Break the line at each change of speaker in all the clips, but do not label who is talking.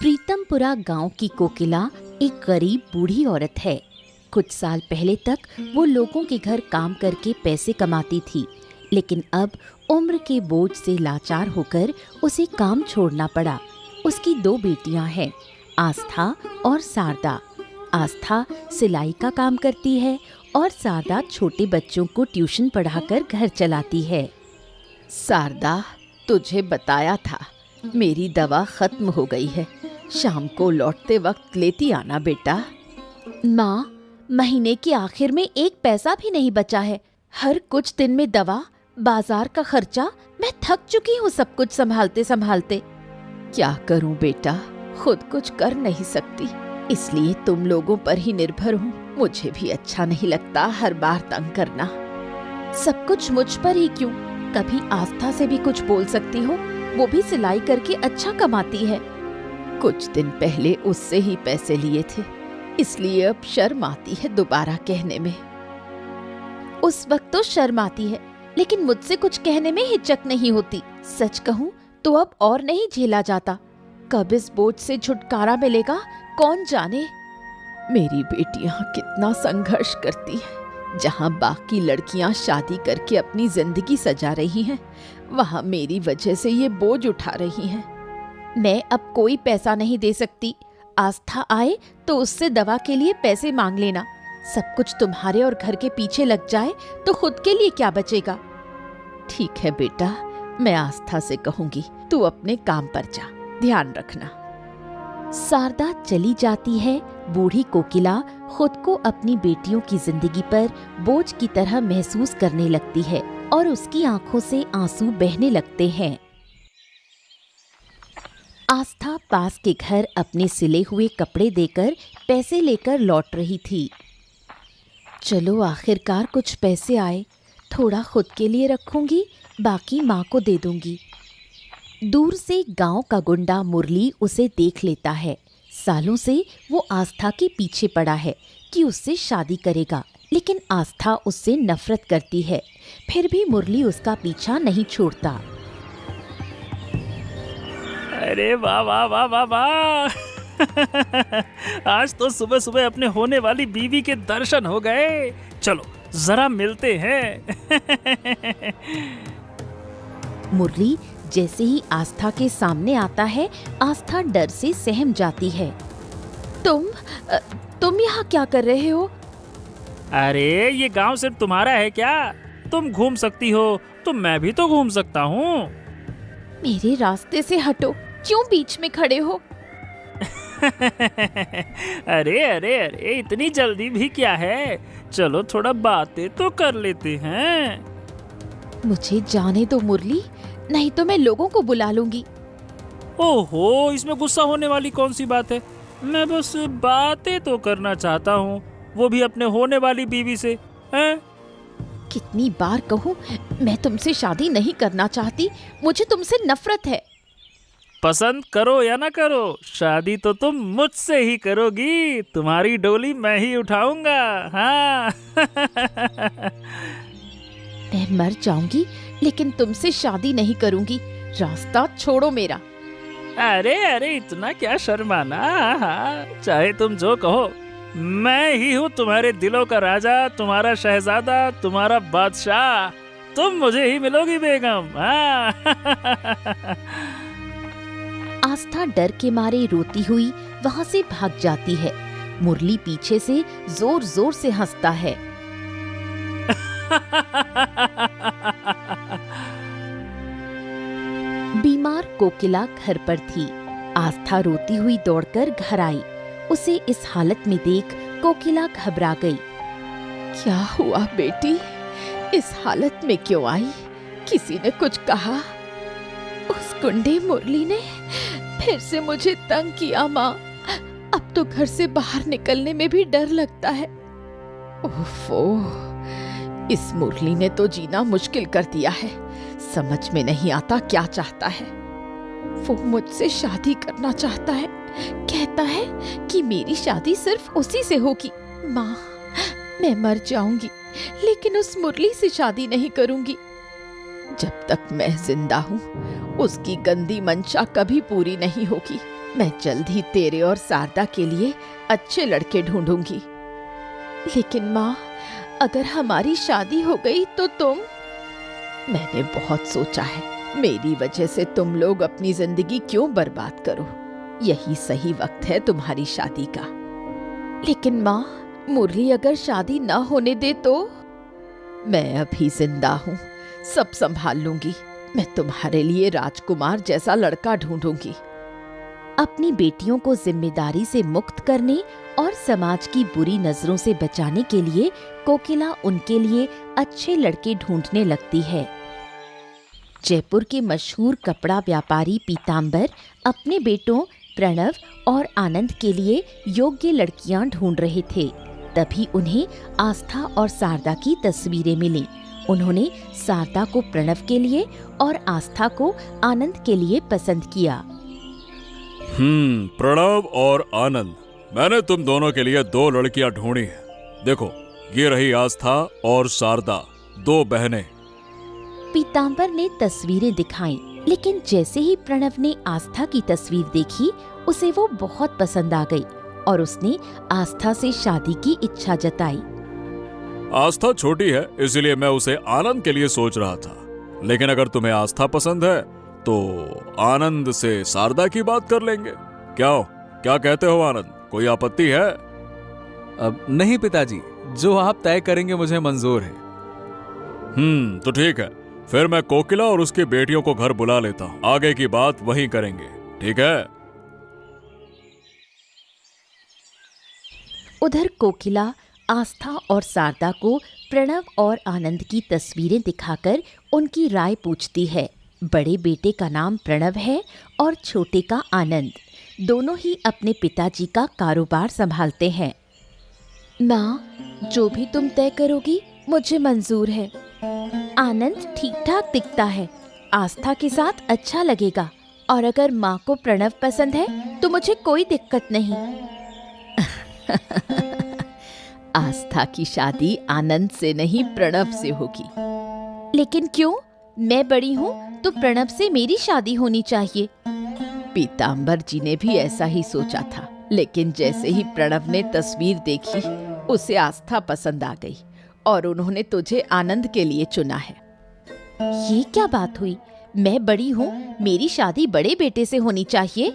प्रीतमपुरा गांव की कोकिला एक गरीब बूढ़ी औरत है। कुछ साल पहले तक वो लोगों के घर काम करके पैसे कमाती थी, लेकिन अब उम्र के बोझ से लाचार होकर उसे काम छोड़ना पड़ा। उसकी 2 बेटियां हैं, आस्था और शारदा। आस्था सिलाई का काम करती है और शारदा छोटे बच्चों को ट्यूशन पढ़ाकर घर चलाती है। शारदा, तुझे बताया था, मेरी दवा खत्म हो गई है। शाम को लौटते वक्त लेती आना बेटा। माँ, महीने के आखिर में 1 पैसा भी नहीं बचा है। हर कुछ दिन में दवा, बाजार का खर्चा, मैं थक चुकी हूँ सब कुछ संभालते संभालते। क्या करूँ बेटा, खुद कुछ कर नहीं सकती, इसलिए तुम लोगों पर ही निर्भर हूँ। मुझे भी अच्छा नहीं लगता हर बार तंग करना। सब कुछ मुझ पर ही क्यों? कभी आस्था से भी कुछ बोल सकती हो, वो भी सिलाई करके अच्छा कमाती है। कुछ दिन पहले उससे ही पैसे लिए थे, इसलिए अब शर्म आती है दोबारा कहने में। उस वक्त तो शर्म आती है, लेकिन मुझसे कुछ कहने में हिचक नहीं होती। सच कहूँ तो अब और नहीं झेला जाता। कब इस बोझ से छुटकारा मिलेगा कौन जाने। मेरी बेटियां कितना संघर्ष करती हैं। जहाँ बाकी लड़कियां शादी करके अपनी जिंदगी सजा रही हैं, वहाँ मेरी वजह से ये बोझ उठा रही हैं। मैं अब कोई पैसा नहीं दे सकती। आस्था आए तो उससे दवा के लिए पैसे मांग लेना। सब कुछ तुम्हारे और घर के पीछे लग जाए तो खुद के लिए क्या बचेगा? ठीक है बेटा, मैं आस्था से कहूंगी, तू अपने काम पर जा, ध्यान रखना। शारदा चली जाती है। बूढ़ी कोकिला खुद को अपनी बेटियों की जिंदगी पर बोझ की तरह महसूस करने लगती है और उसकी आंखों से आंसू बहने लगते हैं। आस्था पास के घर अपने सिले हुए कपड़े देकर पैसे लेकर लौट रही थी। चलो आखिरकार कुछ पैसे आए, थोड़ा खुद के लिए रखूंगी, बाकी माँ को दे दूंगी। दूर से गांव का गुंडा मुरली उसे देख लेता है। सालों से वो आस्था के पीछे पड़ा है कि उससे शादी करेगा, लेकिन आस्था उससे नफरत करती है। फिर भी मुरली उसका पीछा नहीं छोड़ता।
अरे वाह वाह वाह वाह वाह आज तो सुबह सुबह अपने होने वाली बीवी के दर्शन हो गए। चलो जरा मिलते हैं।
मुरली जैसे ही आस्था के सामने आता है, आस्था डर से सहम जाती है। तुम यहाँ क्या कर रहे हो?
अरे ये गांव सिर्फ तुम्हारा है क्या? तुम घूम सकती हो तो मैं भी तो घूम सकता हूँ।
मेरे रास्ते से हटो, क्यों बीच में खड़े हो?
अरे अरे अरे, इतनी जल्दी भी क्या है? चलो थोड़ा बातें तो कर लेते हैं।
मुझे जाने दो मुरली, नहीं तो मैं लोगों को बुला लूंगी।
ओहो, इसमें गुस्सा होने वाली कौन सी बात है? मैं बस बातें तो करना चाहता हूँ, वो भी अपने होने वाली बीवी से। हैं?
कितनी बार कहूँ, मैं तुमसे शादी नहीं करना चाहती, मुझे तुमसे नफरत है।
पसंद करो या ना करो, शादी तो तुम मुझसे ही करोगी। तुम्हारी डोली मैं ही उठाऊंगा। हाँ।
मैं मर जाऊंगी, लेकिन तुमसे शादी नहीं करूंगी। रास्ता छोड़ो मेरा।
अरे अरे, इतना क्या शर्माना। हाँ, चाहे तुम जो कहो, मैं ही हूँ तुम्हारे दिलों का राजा, तुम्हारा शहजादा, तुम्हारा बादशाह। तुम मुझे ही मिलोगी बेगम। हाँ।
आस्था डर के मारे रोती हुई वहाँ से भाग जाती है। मुरली पीछे से जोर जोर से हंसता है। बीमार कोकिला घर पर थी। आस्था रोती हुई दौड़कर घर आई। उसे इस हालत में देख कोकिला घबरा गई। क्या हुआ बेटी, इस हालत में क्यों आई? किसी ने कुछ कहा? उस गुंडे मुरली ने फिर से मुझे तंग किया माँ। अब तो घर से बाहर निकलने में भी डर लगता है। ओफो, इस मुरली ने तो जीना मुश्किल कर दिया है। समझ में नहीं आता क्या चाहता है। वो मुझसे शादी करना चाहता है, कहता है कि मेरी शादी सिर्फ उसी से होगी। माँ, मैं मर जाऊंगी, लेकिन उस मुरली से शादी नहीं करूंगी। जब तक मैं जिंदा हूँ, उसकी गंदी मंशा कभी पूरी नहीं होगी। मैं जल्द ही तेरे और शारदा के लिए अच्छे लड़के ढूंढूंगी। लेकिन माँ, अगर हमारी शादी हो गई तो तुम? मैंने बहुत सोचा है, मेरी वजह से तुम लोग अपनी जिंदगी क्यों बर्बाद करो। यही सही वक्त है तुम्हारी शादी का। लेकिन माँ, मुरली अगर शादी ना होने दे तो? मैं अभी जिंदा हूँ, सब संभाल लूंगी। मैं तुम्हारे लिए राजकुमार जैसा लड़का ढूंढूंगी। अपनी बेटियों को जिम्मेदारी से मुक्त करने और समाज की बुरी नजरों से बचाने के लिए कोकिला उनके लिए अच्छे लड़के ढूंढने लगती है। जयपुर के मशहूर कपड़ा व्यापारी पीताम्बर अपने बेटों प्रणव और आनंद के लिए योग्य लड़कियां ढूंढ रहे थे। तभी उन्हें आस्था और शारदा की तस्वीरें मिलीं। उन्होंने शारदा को प्रणव के लिए और आस्था को आनंद के लिए पसंद किया।
प्रणव और आनंद, मैंने तुम दोनों के लिए 2 लड़कियां ढूंढी हैं। देखो, ये रही आस्था और शारदा, 2 बहनें।
पीताम्बर ने तस्वीरें दिखाईं, लेकिन जैसे ही प्रणव ने आस्था की तस्वीर देखी, उसे वो बहुत पसंद आ गई और उसने आस्था से शादी की इच्छा जताई।
आस्था छोटी है, इसलिए मैं उसे आनंद के लिए सोच रहा था। लेकिन अगर तुम्हें आस्था पसंद है तो आनंद से शारदा की बात कर लेंगे। क्या कहते हो आनंद, कोई आपत्ति है?
अब नहीं पिताजी, जो आप तय करेंगे मुझे मंजूर है।
तो ठीक है, फिर मैं कोकिला और उसकी बेटियों को घर बुला लेता हूँ। आगे की बात वहीं करेंगे, ठीक है?
उधर कोकिला आस्था और शारदा को प्रणव और आनंद की तस्वीरें दिखाकर उनकी राय पूछती है। बड़े बेटे का नाम प्रणव है और छोटे का आनंद। दोनों ही अपने पिताजी का कारोबार संभालते हैं। माँ, जो भी तुम तय करोगी मुझे मंजूर है। आनंद ठीक ठाक दिखता है, आस्था के साथ अच्छा लगेगा, और अगर माँ को प्रणव पसंद है तो मुझे कोई दिक्कत नहीं। आस्था की शादी आनंद से नहीं प्रणव से होगी। लेकिन क्यों? मैं बड़ी हूँ तो प्रणव से मेरी शादी होनी चाहिए। पीताम्बर जी ने भी ऐसा ही सोचा था, लेकिन जैसे ही प्रणव ने तस्वीर देखी, उसे आस्था पसंद आ गई और उन्होंने तुझे आनंद के लिए चुना है। ये क्या बात हुई? मैं बड़ी हूँ, मेरी शादी बड़े बेटे से होनी चाहिए।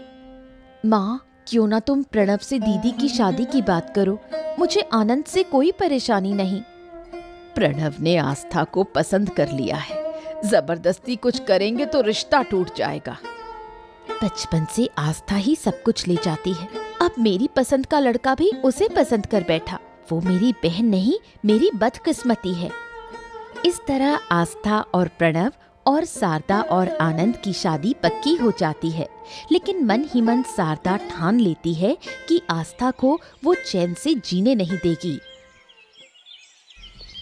माँ, क्यों ना तुम प्रणव से दीदी की शादी की बात करो, मुझे आनंद से कोई परेशानी नहीं। प्रणव ने आस्था को पसंद कर लिया है, जबरदस्ती कुछ करेंगे तो रिश्ता टूट जाएगा। बचपन से आस्था ही सब कुछ ले जाती है, अब मेरी पसंद का लड़का भी उसे पसंद कर बैठा। वो मेरी बहन नहीं, मेरी बदकिस्मती है। इस तरह आस्था और प्रणव और शारदा और आनंद की शादी पक्की हो जाती है। लेकिन मन ही मन शारदा ठान लेती है कि आस्था को वो चैन से जीने नहीं देगी।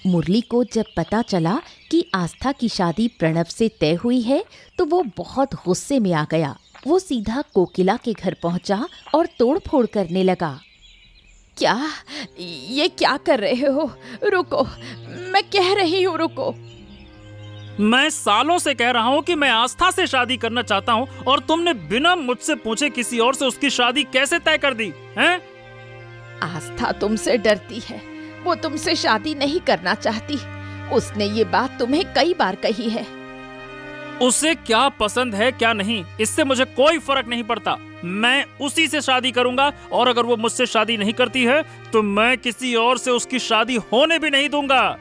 मुरली को जब पता चला कि आस्था की शादी प्रणव से तय हुई है तो वो बहुत गुस्से में आ गया। वो सीधा कोकिला के घर पहुंचा और तोड़फोड़ करने लगा। क्या? ये क्या कर रहे हो? रुको, मैं कह रही हूँ रुको।
मैं सालों से कह रहा हूँ कि मैं आस्था से शादी करना चाहता हूँ और तुमने बिना मुझसे पूछे किसी और से उसकी शादी कैसे तय कर दी हैं?
आस्था तुमसे डरती है, वो तुमसे शादी नहीं करना चाहती। उसने ये बात तुम्हें कई बार कही है।
उसे क्या पसंद है क्या नहीं, इससे मुझे कोई फर्क नहीं पड़ता। मैं उसी से शादी करूंगा और अगर वो मुझसे शादी नहीं करती है तो मैं किसी और से उसकी शादी होने भी नहीं दूंगा।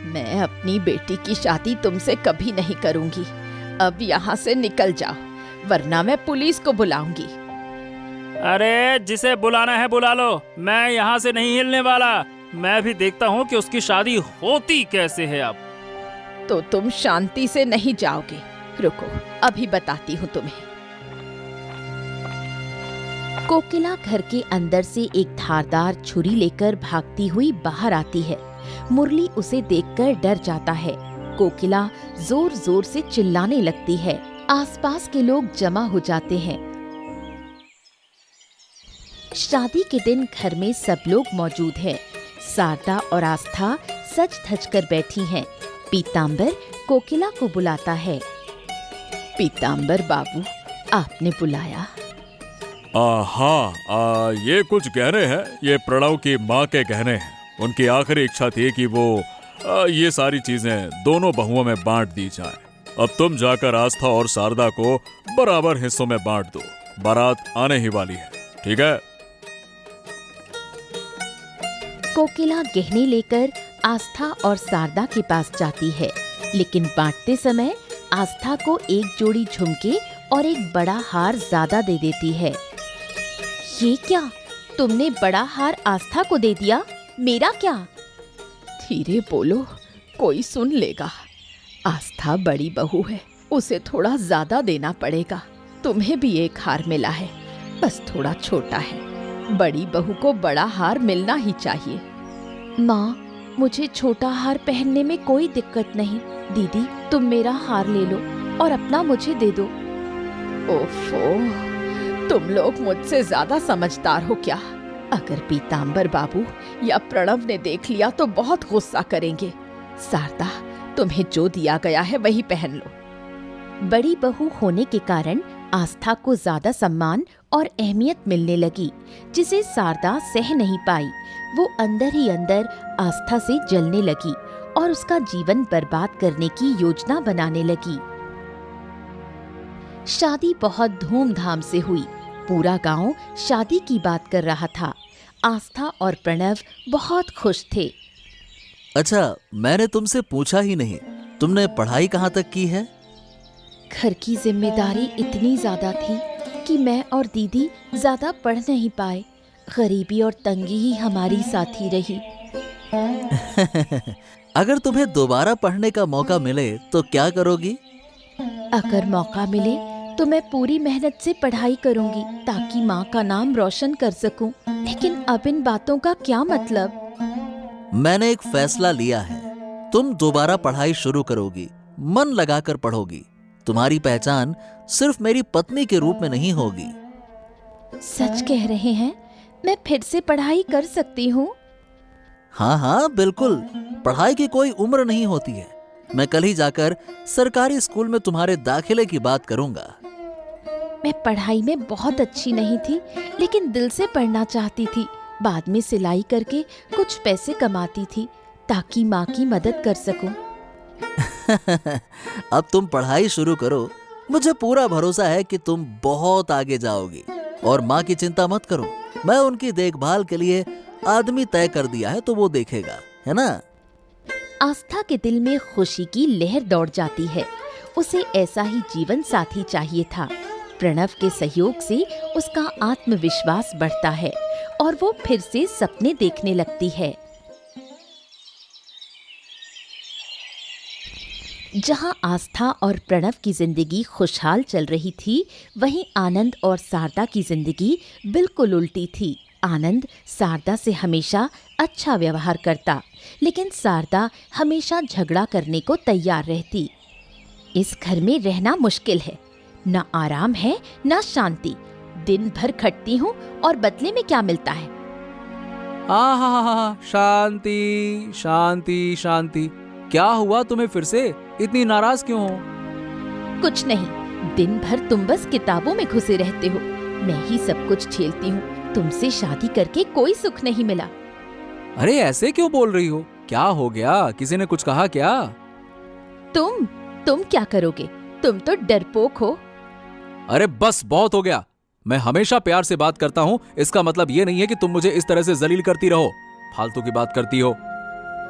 मैं अपनी बेटी की शादी तुमसे कभी नहीं करूंगी। अब यहाँ से निकल जाओ, वरना मैं पुलिस को बुलाऊंगी।
अरे जिसे बुलाना है बुला लो, मैं यहाँ से नहीं हिलने वाला। मैं भी देखता हूँ कि उसकी शादी होती कैसे है। अब
तो तुम शांति से नहीं जाओगे। रुको, अभी बताती हूँ तुम्हें। कोकिला घर के अंदर से एक धारदार छुरी लेकर भागती हुई बाहर आती है। मुरली उसे देखकर डर जाता है। कोकिला जोर जोर से चिल्लाने लगती है। आसपास के लोग जमा हो जाते हैं। शादी के दिन घर में सब लोग मौजूद हैं। शारदा और आस्था सज धज कर बैठी हैं। पीताम्बर कोकिला को बुलाता है। पीताम्बर बाबू, आपने बुलाया?
हाँ, ये कुछ गहने हैं। ये प्रणव की माँ के गहने हैं। उनकी आखिरी इच्छा थी कि वो ये सारी चीजें दोनों बहुओं में बांट दी जाए। अब तुम जाकर आस्था और शारदा को बराबर हिस्सों में बांट दो। बारात आने ही वाली है, ठीक है?
कोकिला गहने लेकर आस्था और शारदा के पास जाती है, लेकिन बांटते समय आस्था को एक जोड़ी झुमके और एक बड़ा हार ज्यादा दे देती है। ये क्या? तुमने बड़ा हार आस्था को दे दिया, मेरा क्या? धीरे बोलो, कोई सुन लेगा। आस्था बड़ी बहू है, उसे थोड़ा ज्यादा देना पड़ेगा। तुम्हें भी एक हार मिला है, बस थोड़ा छोटा है। बड़ी बहू को बड़ा हार मिलना ही चाहिए। माँ, मुझे छोटा हार पहनने में कोई दिक्कत नहीं। दीदी, तुम मेरा हार ले लो और अपना मुझे दे दो। ओफो, तुम लोग मुझसे ज्यादा समझदार हो क्या? अगर पीतांबर बाबू या प्रणव ने देख लिया तो बहुत गुस्सा करेंगे। शारदा, तुम्हें जो दिया गया है वही पहन लो। बड़ी बहू होने के कारण आस्था को ज्यादा सम्मान और अहमियत मिलने लगी, जिसे शारदा सह नहीं पाई। वो अंदर ही अंदर आस्था से जलने लगी और उसका जीवन बर्बाद करने की योजना बनाने लगी। शादी बहुत धूमधाम से हुई। पूरा गांव शादी की बात कर रहा था। आस्था और प्रणव बहुत खुश थे।
अच्छा, मैंने तुमसे पूछा ही नहीं, तुमने पढ़ाई कहाँ तक की है?
घर की जिम्मेदारी इतनी ज्यादा थी कि मैं और दीदी ज्यादा पढ़ नहीं पाए। गरीबी और तंगी ही हमारी साथी रही।
अगर तुम्हें दोबारा पढ़ने का मौका मिले तो क्या करोगी?
अगर मौका मिले तो मैं पूरी मेहनत से पढ़ाई करूंगी ताकि माँ का नाम रोशन कर सकूं। लेकिन अब इन बातों का क्या मतलब?
मैंने एक फैसला लिया है। तुम दोबारा पढ़ाई शुरू करोगी, मन लगाकर पढ़ोगी। तुम्हारी पहचान सिर्फ मेरी पत्नी के रूप में नहीं होगी।
सच कह रहे हैं? मैं फिर से पढ़ाई कर सकती हूँ?
हाँ हाँ, बिल्कुल। पढ़ाई की कोई उम्र नहीं होती है। मैं कल ही जाकर सरकारी स्कूल में तुम्हारे दाखिले की बात करूंगा।
मैं पढ़ाई में बहुत अच्छी नहीं थी, लेकिन दिल से पढ़ना चाहती थी। बाद में सिलाई करके कुछ पैसे कमाती थी ताकि माँ की मदद कर सकूं।
अब तुम पढ़ाई शुरू करो। मुझे पूरा भरोसा है कि तुम बहुत आगे जाओगी। और माँ की चिंता मत करो, मैं उनकी देखभाल के लिए आदमी तय कर दिया है, तो वो देखेगा, है ना?
आस्था के दिल में खुशी की लहर दौड़ जाती है। उसे ऐसा ही जीवन साथी चाहिए था। प्रणव के सहयोग से उसका आत्मविश्वास बढ़ता है और वो फिर से सपने देखने लगती है। जहां आस्था और प्रणव की जिंदगी खुशहाल चल रही थी, वहीं आनंद और शारदा की जिंदगी बिल्कुल उल्टी थी। आनंद शारदा से हमेशा अच्छा व्यवहार करता, लेकिन शारदा हमेशा झगड़ा करने को तैयार रहती। इस घर में रहना मुश्किल है, न आराम है न शांति। दिन भर खटती हूँ और बदले में क्या मिलता है?
शांति शांति शांति। क्या हुआ तुम्हें? फिर से इतनी नाराज क्यों हो?
कुछ नहीं, दिन भर तुम बस किताबों में घुसे रहते हो। मैं ही सब कुछ झेलती हूँ। तुमसे शादी करके कोई सुख नहीं मिला।
अरे ऐसे क्यों बोल रही हो? क्या हो गया? किसी ने कुछ कहा क्या?
तुम क्या करोगे? तुम तो डरपोक हो।
अरे बस, बहुत हो गया। मैं हमेशा प्यार से बात करता हूँ, इसका मतलब ये नहीं है कि तुम मुझे इस तरह से जलील करती रहो। फालतू की बात करती हो।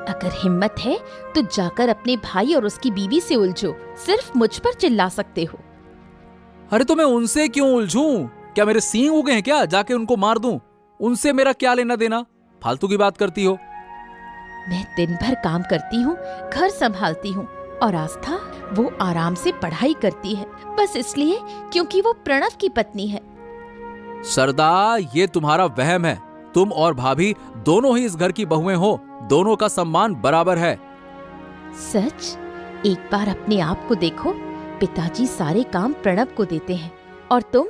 अगर हिम्मत है तो जाकर अपने भाई और उसकी बीवी से उलझो। सिर्फ मुझ पर चिल्ला सकते हो।
अरे तो मैं उनसे क्यों उलझूं? क्या मेरे सींग उगे हैं क्या? जाके उनको मार दूं? उनसे मेरा क्या लेना देना? फालतू की बात करती हो।
मैं दिन भर काम करती हूँ, घर संभालती हूँ, और आस्था वो आराम से पढ़ाई करती है, बस इसलिए क्योंकि वो प्रणव की पत्नी है।
सरदा, ये तुम्हारा वहम है। तुम और भाभी दोनों ही इस घर की बहुएं हो। दोनों का सम्मान बराबर है।
सच? एक बार अपने आप को देखो। पिताजी सारे काम प्रणव को देते हैं और तुम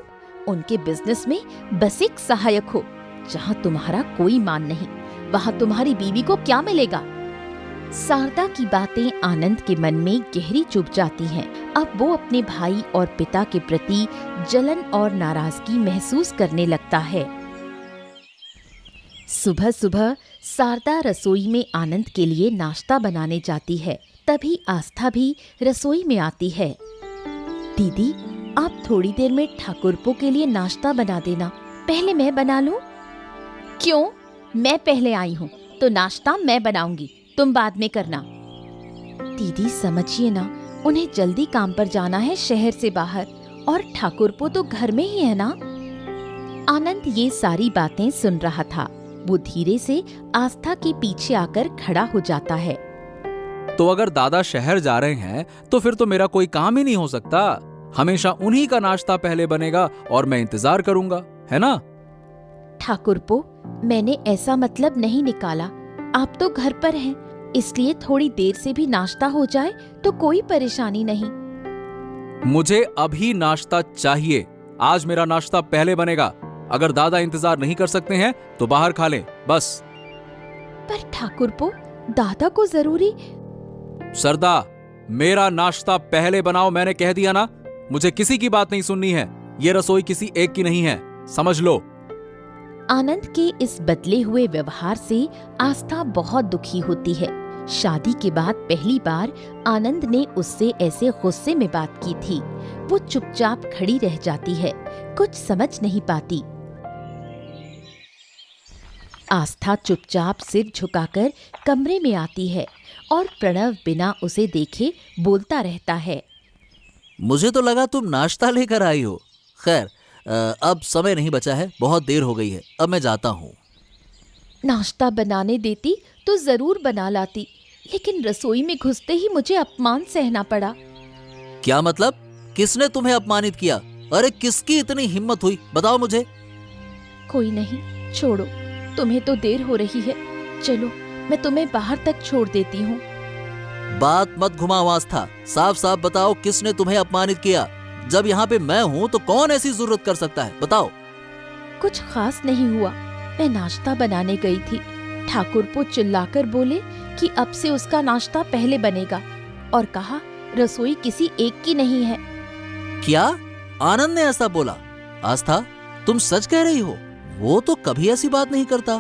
उनके बिजनेस में बस एक सहायक हो। जहाँ तुम्हारा कोई मान नहीं, वहाँ तुम्हारी बीवी को क्या मिलेगा? शारदा की बातें आनंद के मन में गहरी चुभ जाती हैं। अब वो अपने भाई और पिता के प्रति जलन और नाराजगी महसूस करने लगता है। सुबह सुबह शारदा रसोई में आनंद के लिए नाश्ता बनाने जाती है। तभी आस्था भी रसोई में आती है। दीदी, आप थोड़ी देर में ठाकुरपो के लिए नाश्ता बना देना, पहले मैं बना लूं? क्यों? मैं पहले आई हूँ तो नाश्ता मैं बनाऊंगी, तुम बाद में करना। दीदी समझिए ना, उन्हें जल्दी काम पर जाना है शहर से बाहर, और ठाकुरपो तो घर में ही है ना। आनंद ये सारी बातें सुन रहा था। वो धीरे से आस्था के पीछे आकर खड़ा हो जाता है।
तो अगर दादा शहर जा रहे हैं तो फिर तो मेरा कोई काम ही नहीं हो सकता। हमेशा उन्हीं का नाश्ता पहले बनेगा और मैं इंतजार करूंगा, है ना?
ठाकुरपो, मैंने ऐसा मतलब नहीं निकाला। आप तो घर पर हैं, इसलिए थोड़ी देर से भी नाश्ता हो जाए तो कोई परेशानी नहीं।
मुझे अभी नाश्ता चाहिए। आज मेरा नाश्ता पहले बनेगा। अगर दादा इंतजार नहीं कर सकते हैं तो बाहर खा लें, बस।
पर ठाकुरपो, दादा को जरूरी।
सरदा, मेरा नाश्ता पहले बनाओ, मैंने कह दिया ना। मुझे किसी की बात नहीं सुननी है। ये रसोई किसी एक की नहीं है, समझ लो।
आनंद के इस बदले हुए व्यवहार से आस्था बहुत दुखी होती है। शादी के बाद पहली बार आनंद ने उससे ऐसे गुस्से में बात की थी। वो चुपचाप खड़ी रह जाती है, कुछ समझ नहीं पाती। आस्था चुपचाप सिर झुकाकर कमरे में आती है और प्रणव बिना उसे देखे बोलता रहता है।
मुझे तो लगा तुम नाश्ता लेकर आई हो। खैर, अब समय नहीं बचा है, बहुत देर हो गई है, अब मैं जाता हूँ।
नाश्ता बनाने देती तो जरूर बना लाती, लेकिन रसोई में घुसते ही मुझे अपमान सहना पड़ा।
क्या मतलब? किसने तुम्हें अपमानित किया? अरे किसकी इतनी हिम्मत हुई, बताओ मुझे।
कोई नहीं, छोड़ो, तुम्हें तो देर हो रही है। चलो, मैं तुम्हें बाहर तक छोड़ देती हूँ।
बात मत घुमाओ आस्था, साफ साफ बताओ किसने तुम्हें अपमानित किया। जब यहाँ पे मैं हूँ तो कौन ऐसी जरूरत कर सकता है, बताओ।
कुछ खास नहीं हुआ। मैं नाश्ता बनाने गई थी। ठाकुरपो चिल्लाकर बोले कि अब से उसका नाश्ता पहले बनेगा, और कहा रसोई किसी एक की नहीं है।
क्या? आनंद ने ऐसा बोला? आस्था, तुम सच कह रही हो? वो तो कभी ऐसी बात नहीं करता।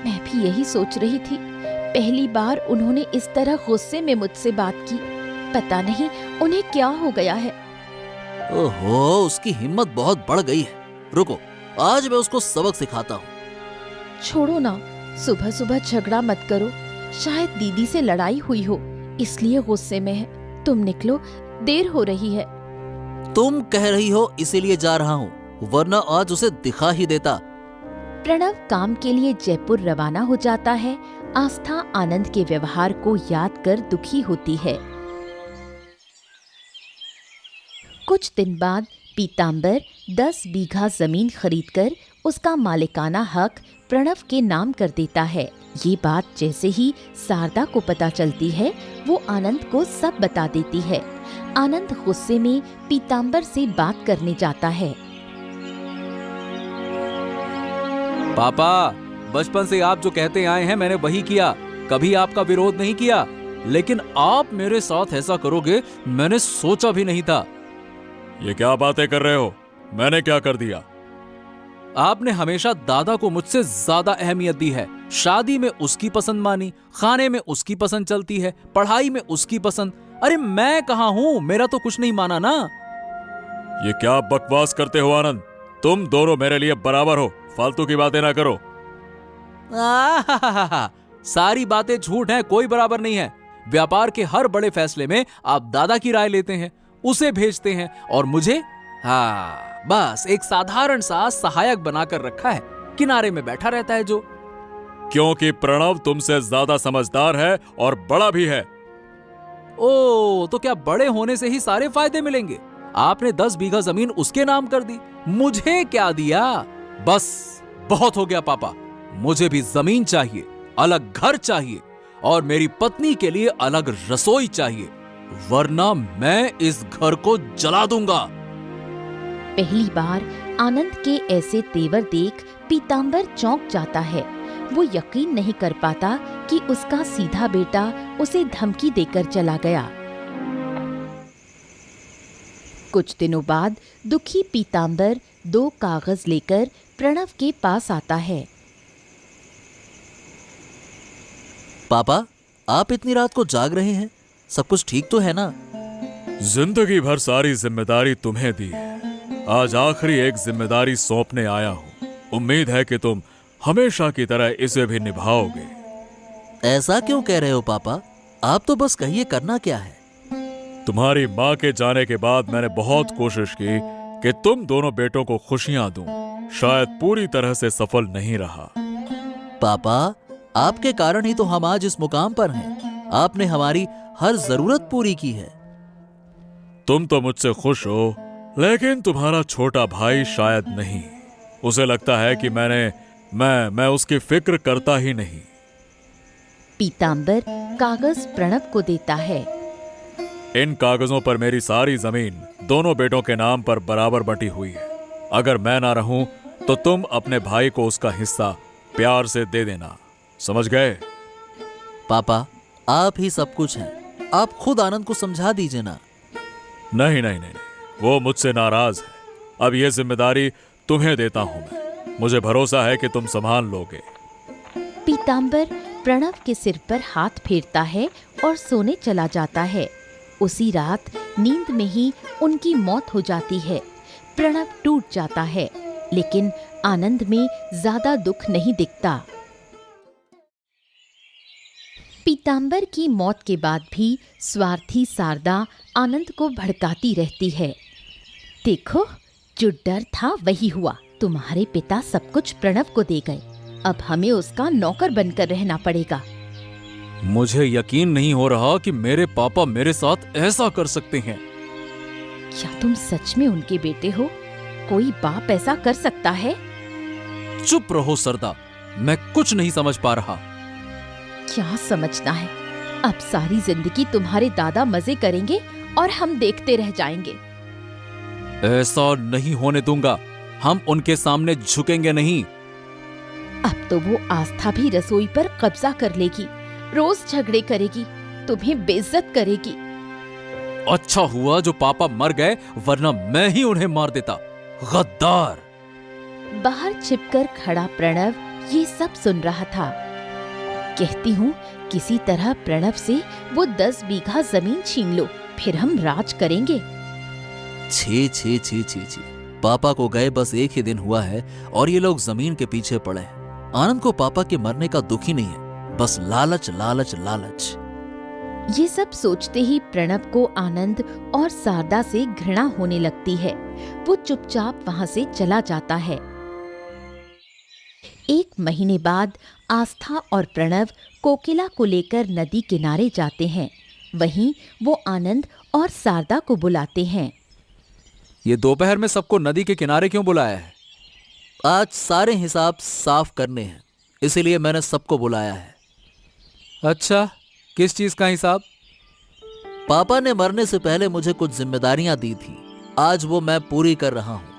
मैं भी यही सोच रही थी। पहली बार उन्होंने इस तरह गुस्से में मुझसे बात की। पता नहीं उन्हें क्या हो गया है।
ओहो, उसकी हिम्मत बहुत बढ़ गई है। रुको, आज मैं उसको सबक सिखाता हूँ।
छोड़ो ना, सुबह सुबह झगड़ा मत करो। शायद दीदी से लड़ाई हुई हो, इसलिए गुस्से में है। तुम निकलो, देर हो रही है।
तुम कह रही हो इसीलिए जा रहा हूँ, वरना आज उसे दिखा ही देता।
प्रणव काम के लिए जयपुर रवाना हो जाता है। आस्था आनंद के व्यवहार को याद कर दुखी होती है। कुछ दिन बाद पीतांबर 10 बीघा जमीन खरीदकर उसका मालिकाना हक प्रणव के नाम कर देता है। ये बात जैसे ही शारदा को पता चलती है, वो आनंद को सब बता देती है। आनंद गुस्से में पीतांबर से बात करने जाता है।
पापा, बचपन से आप जो कहते आए हैं मैंने वही किया, कभी आपका विरोध नहीं किया, लेकिन आप मेरे साथ ऐसा करोगे मैंने सोचा भी नहीं था।
ये क्या बातें कर रहे हो? मैंने क्या कर दिया?
आपने हमेशा दादा को मुझसे ज्यादा अहमियत दी है। शादी में उसकी पसंद मानी, खाने में उसकी पसंद चलती है, पढ़ाई में उसकी पसंद। अरे मैं कहाँ हूँ, मेरा तो कुछ नहीं माना ना।
ये क्या बकवास करते हो आनंद? तुम दोनों मेरे लिए बराबर हो, फालतू की बातें ना करो।
सारी बातें झूठ हैं, कोई बराबर नहीं है। व्यापार के हर बड़े फैसले में आप दादा की राय लेते हैं, उसे भेजते हैं, और मुझे बस एक साधारण सा सहायक बनाकर रखा है, किनारे में बैठा रहता है जो।
क्योंकि प्रणव तुमसे ज्यादा समझदार है और बड़ा भी है।
ओ, तो क्या बड़े होने से ही सारे फायदे मिलेंगे? आपने 10 बीघा जमीन उसके नाम कर दी, मुझे क्या दिया? बस बहुत हो गया पापा, मुझे भी जमीन चाहिए, अलग घर चाहिए, और मेरी पत्नी के लिए अलग रसोई चाहिए, वरना मैं इस घर को जला दूंगा।
पहली बार आनंद के ऐसे तेवर देख पीतांबर चौंक जाता है। वो यकीन नहीं कर पाता कि उसका सीधा बेटा उसे धमकी देकर चला गया। कुछ दिनों बाद दुखी पीताम्बर 2 कागज लेकर प्रणव के पास आता है।
पापा, आप इतनी रात को जाग रहे हैं, सब कुछ ठीक तो है ना?
जिंदगी भर सारी जिम्मेदारी तुम्हें दी है, आज आखिरी एक जिम्मेदारी सौंपने आया हूँ। उम्मीद है कि तुम हमेशा की तरह इसे भी निभाओगे।
ऐसा क्यों कह रहे हो पापा? आप तो बस कहिए, करना क्या है?
तुम्हारी माँ के जाने के बाद मैंने बहुत कोशिश की कि तुम दोनों बेटों को खुशियां दूं। शायद पूरी तरह से सफल नहीं रहा।
पापा, आपके कारण ही तो हम आज इस मुकाम पर हैं। आपने हमारी हर जरूरत पूरी की है।
तुम तो मुझसे खुश हो, लेकिन तुम्हारा छोटा भाई शायद नहीं। उसे लगता है कि मैं उसकी फिक्र करता ही नहीं।
पीताम्बर कागज प्रणव को देता है।
इन कागजों पर मेरी सारी जमीन दोनों बेटों के नाम पर बराबर बंटी हुई है। अगर मैं ना रहूं तो तुम अपने भाई को उसका हिस्सा प्यार से दे देना, समझ गए?
पापा, आप ही सब कुछ हैं। आप खुद आनंद को समझा दीजिए ना।
नहीं नहीं नहीं, वो मुझसे नाराज है। अब ये जिम्मेदारी तुम्हें देता हूं मैं। मुझे भरोसा है कि तुम संभाल लोगे।
पीताम्बर प्रणव के सिर पर हाथ फेरता है और सोने चला जाता है। उसी रात नींद में ही उनकी मौत हो जाती है। प्रणव टूट जाता है, लेकिन आनंद में ज्यादा दुख नहीं दिखता। पीताम्बर की मौत के बाद भी स्वार्थी शारदा आनंद को भड़काती रहती है। देखो, जो डर था वही हुआ। तुम्हारे पिता सब कुछ प्रणव को दे गए, अब हमें उसका नौकर बनकर रहना पड़ेगा।
मुझे यकीन नहीं हो रहा कि मेरे पापा मेरे साथ ऐसा कर सकते हैं।
क्या तुम सच में उनके बेटे हो? कोई बाप ऐसा कर सकता है?
चुप रहो सरदा, मैं कुछ नहीं समझ पा रहा।
क्या समझना है? अब सारी जिंदगी तुम्हारे दादा मजे करेंगे और हम देखते रह जाएंगे।
ऐसा नहीं होने दूंगा। हम उनके सामने झुकेंगे नहीं।
अब तो वो आस्था भी रसोई पर कब्जा कर लेगी, रोज झगड़े करेगी, तुम्हें बेइज्जत करेगी।
अच्छा हुआ जो पापा मर गए, वरना मैं ही उन्हें मार देता। गद्दार!
बाहर छिपकर खड़ा प्रणव ये सब सुन रहा था। कहती हूँ, किसी तरह प्रणव से वो 10 बीघा जमीन छीन लो, फिर हम राज करेंगे।
छी छी छी छी छी, पापा को गए बस एक ही दिन हुआ है और ये लोग जमीन के पीछे पड़े हैं। आनंद को पापा के मरने का दुख ही नहीं है, बस लालच लालच लालच।
ये सब सोचते ही प्रणव को आनंद और शारदा से घृणा होने लगती है। वो चुपचाप वहां से चला जाता है। 1 महीने बाद आस्था और प्रणव कोकिला को लेकर नदी किनारे जाते हैं। वहीं वो आनंद और शारदा को बुलाते हैं।
ये दोपहर में सबको नदी के किनारे क्यों बुलाया है?
आज सारे हिसाब साफ करने हैं, इसीलिए मैंने सबको बुलाया है।
अच्छा, किस चीज का हिसाब?
पापा ने मरने से पहले मुझे कुछ जिम्मेदारियां दी थी, आज वो मैं पूरी कर रहा हूँ।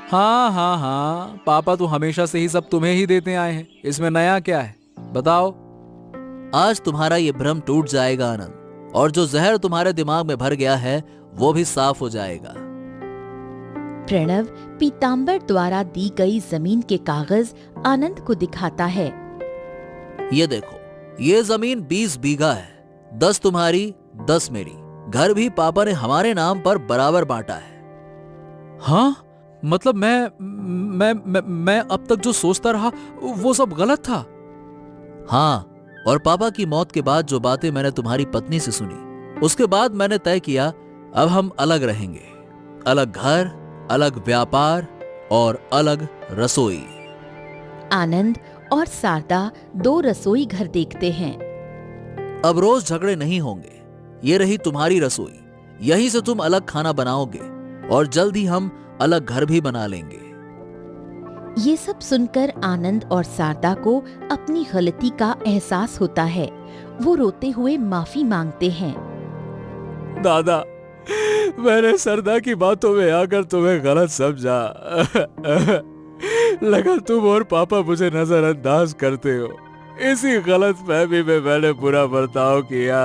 हाँ, पापा तो हमेशा से ही सब तुम्हें ही देते आए हैं, इसमें नया क्या है? बताओ।
आज तुम्हारा ये भ्रम टूट जाएगा आनंद, और जो जहर तुम्हारे दिमाग में भर गया है वो भी साफ हो जाएगा।
प्रणव पीताम्बर द्वारा दी गई जमीन के कागज आनंद को दिखाता है।
ये देखो, ये जमीन 20 बीघा है, 10 तुम्हारी 10 मेरी। घर भी पापा ने हमारे नाम पर बराबर बांटा है।
हाँ, मतलब मैं अब तक जो सोचता रहा वो सब गलत था।
हाँ, और पापा की मौत के बाद जो बातें मैंने तुम्हारी पत्नी से सुनी, उसके बाद मैंने तय किया अब हम अलग रहेंगे। अलग घर, अलग व्यापार और अलग रसोई।
आनंद और शारदा 2 रसोई घर देखते हैं।
अब रोज झगड़े नहीं होंगे। ये रही तुम्हारी रसोई, यहीं से तुम अलग खाना बनाओगे और जल्द ही हम अलग घर भी बना लेंगे।
ये सब सुनकर आनंद और शारदा को अपनी गलती का एहसास होता है। वो रोते हुए माफी मांगते हैं।
दादा, मैंने सरदा की बातों में आकर तुम्हें गलत समझा। लगा तुम और पापा मुझे नजरअंदाज करते हो। इसी गलत फहमी में मैंने बुरा बर्ताव किया।